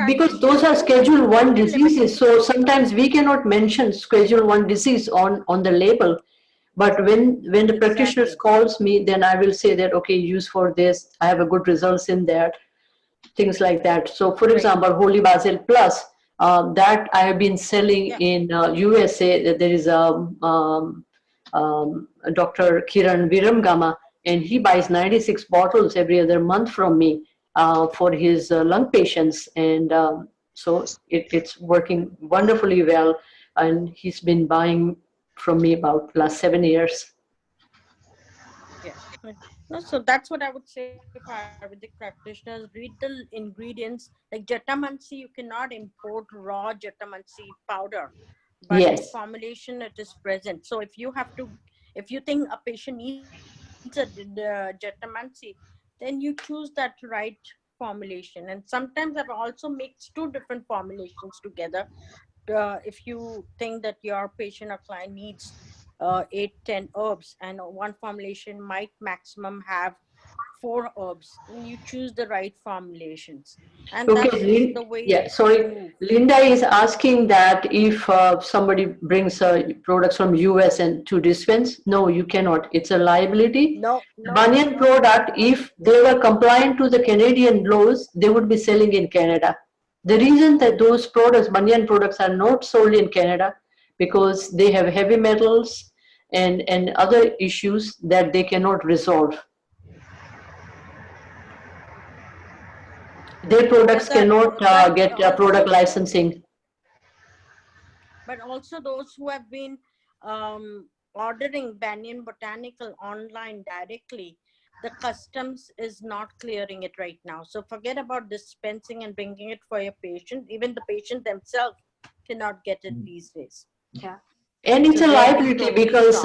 because those are Schedule 1 diseases, so sometimes we cannot mention Schedule 1 disease on the label. But when the practitioner calls me, then I will say that, okay, use for this. I have a good results in that, things like that. So for example, Holy Basil Plus, that I have been selling in USA. There is Dr. Kiran Viramgama, and he buys 96 bottles every other month from me for his lung patients. And so it's working wonderfully well. And he's been buying from me about last 7 years. Yeah. No, so that's what I would say for Ayurvedic practitioners. Read the ingredients. Like Jatamansi, you cannot import raw Jatamansi powder, but in formulation it is present. So if you think a patient needs a Jatamansi, then you choose that right formulation. And sometimes that also makes two different formulations together. If you think that your patient or client needs 8-10 herbs, and one formulation might maximum have 4 herbs, then you choose the right formulations, and that's the way to move. Linda is asking that if somebody brings products from US and to dispense. No, you cannot. It's a liability. No, Banyan product, if they were compliant to the Canadian laws, they would be selling in Canada. The reason that those products, Banyan products, are not sold in Canada, because they have heavy metals and other issues that they cannot resolve. Their products cannot get product licensing. But also those who have been ordering Banyan Botanical online directly, the customs is not clearing it right now. So forget about dispensing and bringing it for your patient. Even the patient themselves cannot get it these days. Yeah. And it's a liability, because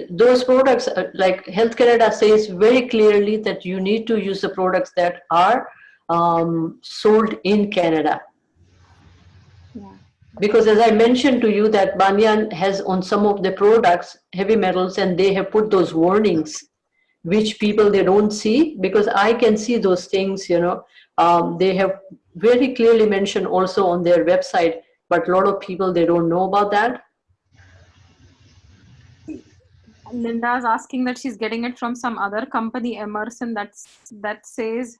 those products, like Health Canada says very clearly that you need to use the products that are sold in Canada. Yeah. Because as I mentioned to you, that Banyan has on some of the products heavy metals, and they have put those warnings, which people they don't see, because I can see those things, they have very clearly mentioned also on their website, but a lot of people, they don't know about that. Linda's asking that she's getting it from some other company, Emerson, that sells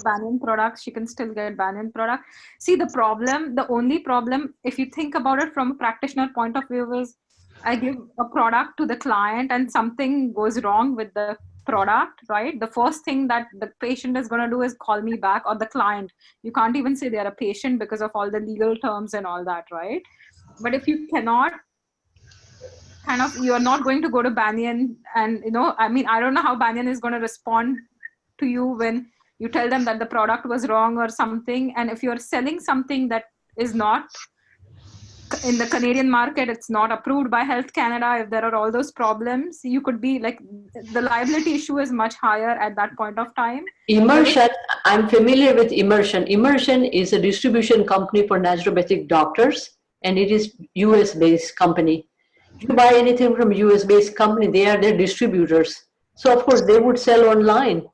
Banyan products. She can still get Banyan product. See, the only problem, if you think about it from a practitioner point of view, is I give a product to the client and something goes wrong with the product, right? The first thing that the patient is going to do is call me back, or the client. You can't even say they're a patient because of all the legal terms and all that, right? But if you cannot, you're not going to go to Banyan, and I don't know how Banyan is going to respond to you when you tell them that the product was wrong or something. And if you're selling something that is not in the Canadian market, it's not approved by Health Canada, if there are all those problems, you could be like, the liability issue is much higher at that point of time. Immersion, I'm familiar with Immersion. Immersion is a distribution company for naturopathic doctors, and it is US based company. You buy anything from US based company, they are their distributors. So of course they would sell online.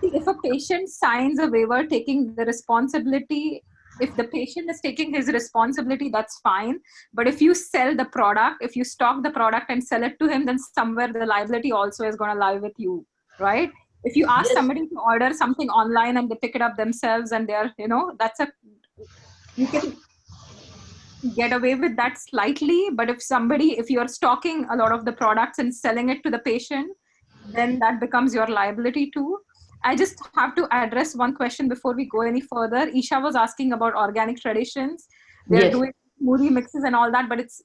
If a patient signs a waiver taking the responsibility if the patient is taking his responsibility, that's fine. But if you sell the product, if you stock the product and sell it to him, then somewhere the liability also is going to lie with you, right? If you ask somebody to order something online and they pick it up themselves and they're, you can get away with that slightly. But if you're stocking a lot of the products and selling it to the patient, then that becomes your liability too. I just have to address one question before we go any further. Isha was asking about organic traditions. They're doing smoothie mixes and all that, but it's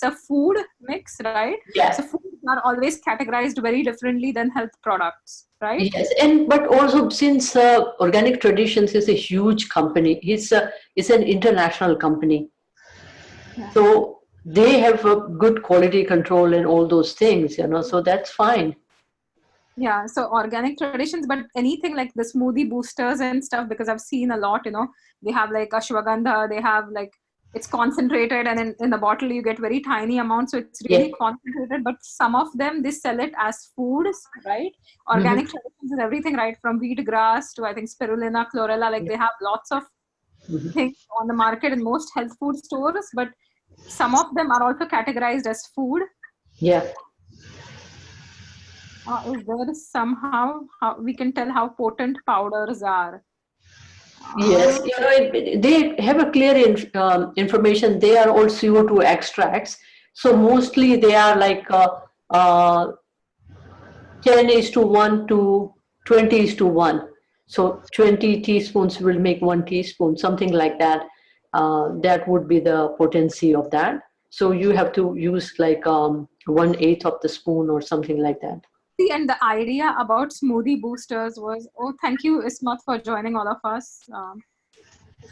a food mix, right? Yeah. So foods are always categorized very differently than health products, right? Yes, but also since Organic Traditions is a huge company, it's an international company. Yeah. So they have a good quality control and all those things, so that's fine. Yeah, so organic traditions, but anything like the smoothie boosters and stuff, because I've seen a lot, they have like ashwagandha, they have like, it's concentrated, and in the bottle you get very tiny amounts, so it's really concentrated, but some of them, they sell it as foods, right? Organic traditions is everything, right? From wheatgrass to, I think, spirulina, chlorella, like they have lots of things on the market in most health food stores, but some of them are also categorized as food. Yeah. Is there somehow how we can tell how potent powders are? Yes, they have a clear information. They are all CO2 extracts. So mostly they are like 10:1 to 20:1. So 20 teaspoons will make 1 teaspoon, something like that. That would be the potency of that. So you have to use like 1/8 of the spoon or something like that. And the idea about smoothie boosters was, thank you, Ismat, for joining all of us. She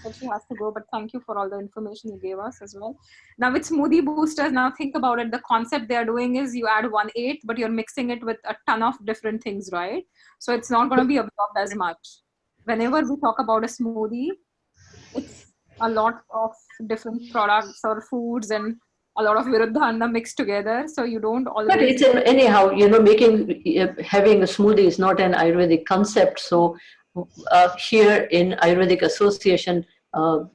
said she has to go, but thank you for all the information you gave us as well. Now with smoothie boosters, now think about it. The concept they are doing is you add 1/8, but you're mixing it with a ton of different things, right? So it's not going to be absorbed as much. Whenever we talk about a smoothie, it's a lot of different products or foods and a lot of viruddha mixed together, so you don't always. But it's anyhow, having a smoothie is not an Ayurvedic concept. So here in Ayurvedic Association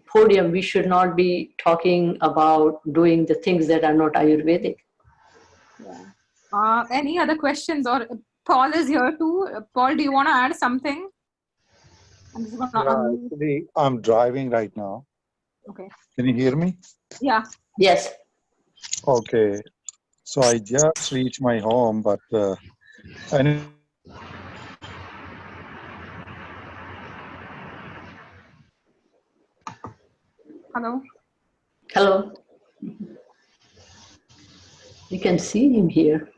podium, we should not be talking about doing the things that are not Ayurvedic. Yeah. Any other questions? Or Paul is here too. Paul, do you want to add something? I'm just gonna actually, I'm driving right now. Okay. Can you hear me? Yeah. Yes. Okay. So I just reached my home, but Hello. Hello. You can see him here.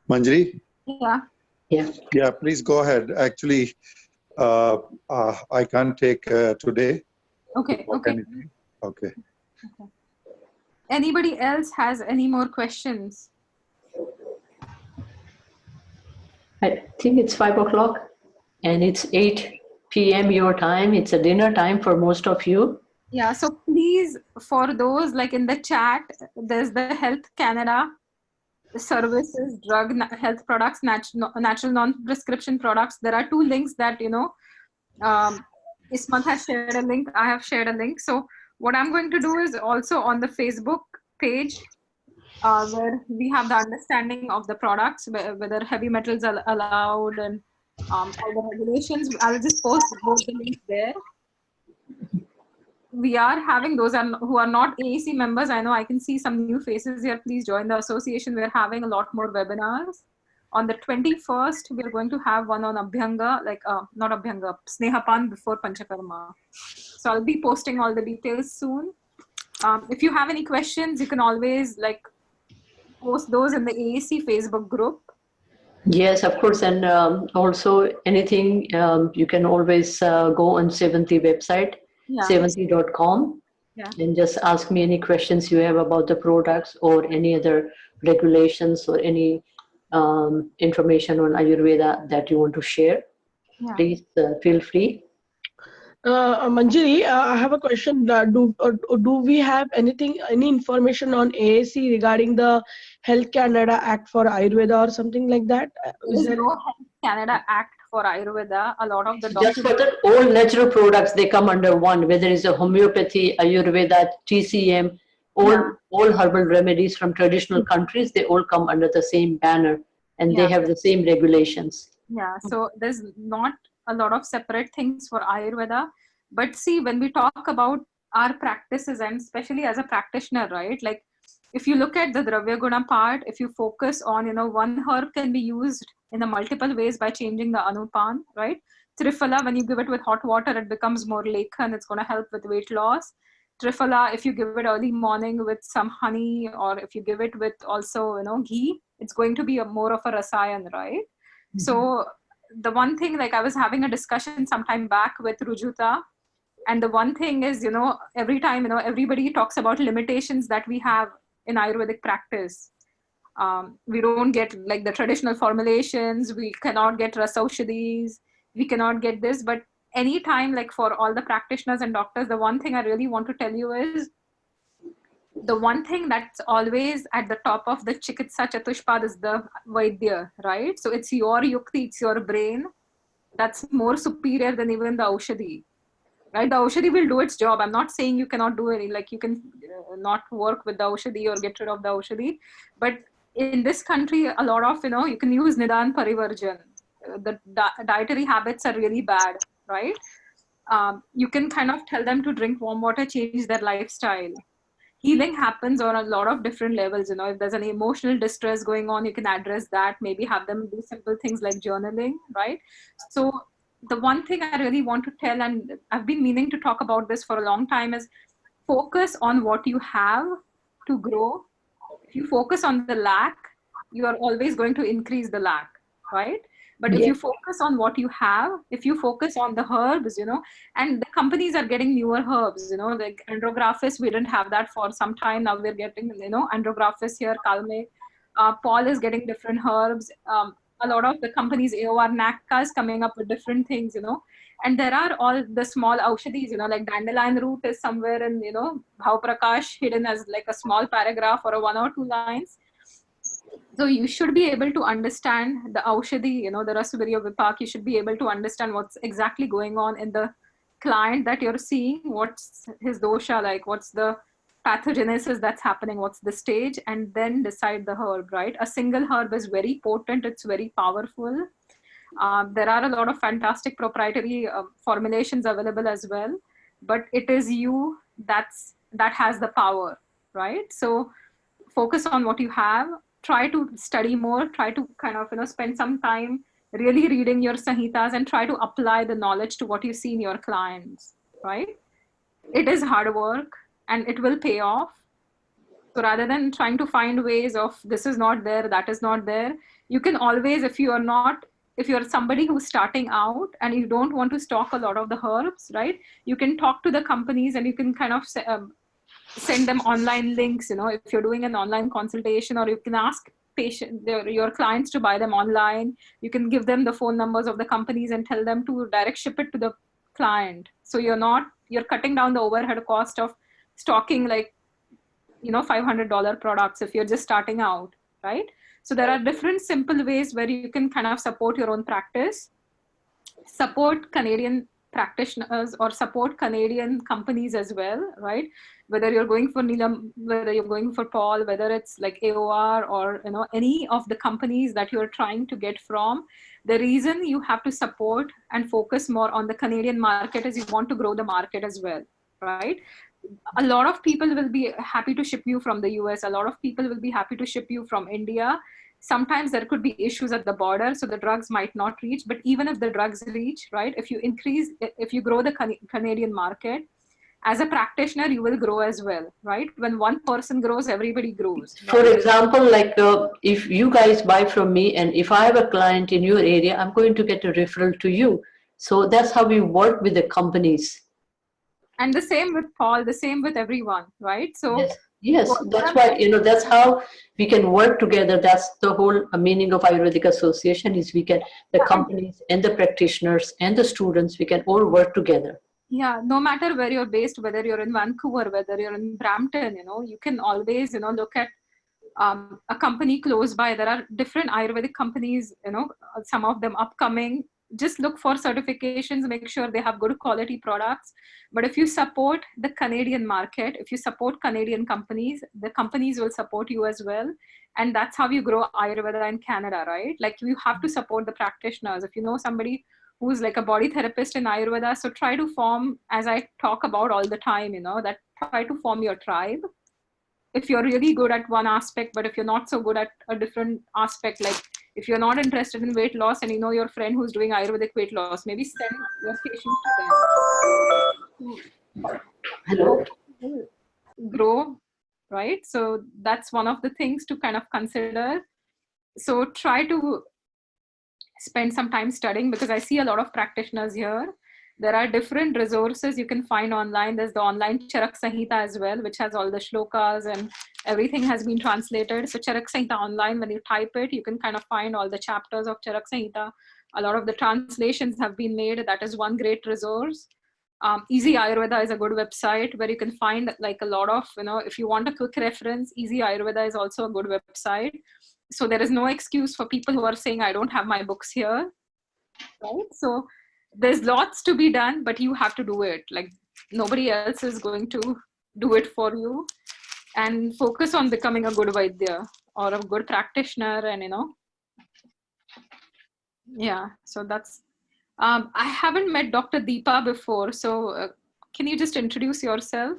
Manjari? Yeah. Yeah. Yeah, please go ahead. Actually, I can't take today. Okay. Okay. Okay. Anybody else has any more questions? I think it's 5 o'clock and it's 8 p.m. your time. It's a dinner time for most of you. Yeah, so please, for those like in the chat, there's the Health Canada services, drug, health products, natural non-prescription products. There are 2 links that, Ismat has shared a link. I have shared a link. So what I'm going to do is also on the Facebook page, where we have the understanding of the products, whether heavy metals are allowed and all the regulations. I'll just post both the links there. We are having those who are not AAC members. I know I can see some new faces here. Please join the association. We're having a lot more webinars. On the 21st, we're going to have one on Abhyanga, not Abhyanga, Snehapan before Panchakarma. So I'll be posting all the details soon. If you have any questions, you can always post those in the AAC Facebook group. Yes, of course. And also anything, you can always go on Sevanti website, sevanti.com, and just ask me any questions you have about the products or any other regulations or any information on Ayurveda that you want to share. Please feel free. Manjari, I have a question. Do we have any information on AAC regarding the Health Canada Act for Ayurveda or something like that? There is no Health Canada Act for Ayurveda. A lot of the Just for documents. the all natural products, they come under one, whether it's a homeopathy, Ayurveda, TCM, all herbal remedies from traditional countries, they all come under the same banner and they have the same regulations. Yeah, so there's not a lot of separate things for Ayurveda. But see, when we talk about our practices, and especially as a practitioner, right? Like if you look at the Dravya Guna part, if you focus on, one herb can be used in a multiple ways by changing the Anupan, right? Triphala, when you give it with hot water, it becomes more lekhan. It's going to help with weight loss. Triphala, if you give it early morning with some honey, or if you give it with also, ghee, it's going to be more of a rasayan, right? So the one thing, like I was having a discussion sometime back with Rujuta, and the one thing is, every time, everybody talks about limitations that we have in Ayurvedic practice. We don't get like the traditional formulations, we cannot get rasaushadis, we cannot get this, but anytime, like for all the practitioners and doctors, the one thing I really want to tell you is, the one thing that's always at the top of the Chikitsa Chatushpad is the Vaidya, right? So it's your yukti, it's your brain that's more superior than even the Aushadhi, right? The Aushadhi will do its job. I'm not saying you cannot do it, like you can not work with the Aushadhi or get rid of the Aushadhi. But in this country, a lot of, you can use Nidan Parivarjan. The dietary habits are really bad, right? You can kind of tell them to drink warm water, change their lifestyle. Healing happens on a lot of different levels. If there's an emotional distress going on, you can address that. Maybe have them do simple things like journaling, right? So the one thing I really want to tell, and I've been meaning to talk about this for a long time, is focus on what you have to grow. If you focus on the lack, you are always going to increase the lack, right? But if you focus on what you have, if you focus on the herbs, and the companies are getting newer herbs, like Andrographis, we didn't have that for some time. Now we're getting, Andrographis here, Kalme. Paul is getting different herbs. A lot of the companies, AOR, NACA is coming up with different things, and there are all the small aushadis, like dandelion root is somewhere in, Bhav Prakash hidden as like a small paragraph or a 1 or 2 lines. So you should be able to understand the aushadhi, the Rasavirya Vipak. You should be able to understand what's exactly going on in the client that you're seeing, what's his dosha like, what's the pathogenesis that's happening, what's the stage, and then decide the herb, right? A single herb is very potent, it's very powerful. There are a lot of fantastic proprietary formulations available as well, but it is you that has the power, right? So focus on what you have. Try to study more, try to kind of, spend some time really reading your Sanhitas and try to apply the knowledge to what you see in your clients, right? It is hard work and it will pay off. So rather than trying to find ways of this is not there, that is not there, you can always, if you're somebody who's starting out and you don't want to stock a lot of the herbs, right? You can talk to the companies and you can kind of send them online links, if you're doing an online consultation, or you can ask your clients to buy them online. You can give them the phone numbers of the companies and tell them to direct ship it to the client. So you're cutting down the overhead cost of stocking like, $500 products if you're just starting out, right? So there are different simple ways where you can kind of support your own practice, support Canadian practitioners or support Canadian companies as well, right? Whether you're going for Neelam, whether you're going for Paul, whether it's like AOR or any of the companies that you're trying to get from, the reason you have to support and focus more on the Canadian market is you want to grow the market as well, right? A lot of people will be happy to ship you from the US. A lot of people will be happy to ship you from India. Sometimes there could be issues at the border, so the drugs might not reach. But even if the drugs reach, right, if you grow the Canadian market, as a practitioner, you will grow as well, right? When one person grows, everybody grows. For example, like if you guys buy from me and if I have a client in your area, I'm going to get a referral to you. So that's how we work with the companies. And the same with Paul, the same with everyone, right? So yes, that's why, that's how we can work together. That's the whole meaning of Ayurvedic Association is the companies and the practitioners and the students, we can all work together. Yeah, no matter where you're based, whether you're in Vancouver, whether you're in Brampton, you can always, look at a company close by. There are different Ayurvedic companies, some of them upcoming. Just look for certifications, make sure they have good quality products. But if you support the Canadian market, if you support Canadian companies, the companies will support you as well. And that's how you grow Ayurveda in Canada, right? Like you have to support the practitioners. If you know somebody who's like a body therapist in Ayurveda, so try to form, as I talk about all the time, that try to form your tribe. If you're really good at one aspect, but if you're not so good at a different aspect, like if you're not interested in weight loss and you know your friend who's doing Ayurvedic weight loss, maybe send your patient to them. Hello. Grow, right? So that's one of the things to kind of consider. So try to spend some time studying, because I see a lot of practitioners here. There are different resources you can find online. There's the online Charak Samhita as well, which has all the shlokas and everything has been translated. So Charak Samhita online, when you type it, you can kind of find all the chapters of Charak Samhita. A lot of the translations have been made. That is one great resource. Easy Ayurveda is a good website where you can find like a lot of, if you want a quick reference, Easy Ayurveda is also a good website. So there is no excuse for people who are saying, I don't have my books here, right? So there's lots to be done, but you have to do it. Like nobody else is going to do it for you. And focus on becoming a good Vaidya or a good practitioner. And, yeah, so that's, I haven't met Dr. Deepa before. So can you just introduce yourself?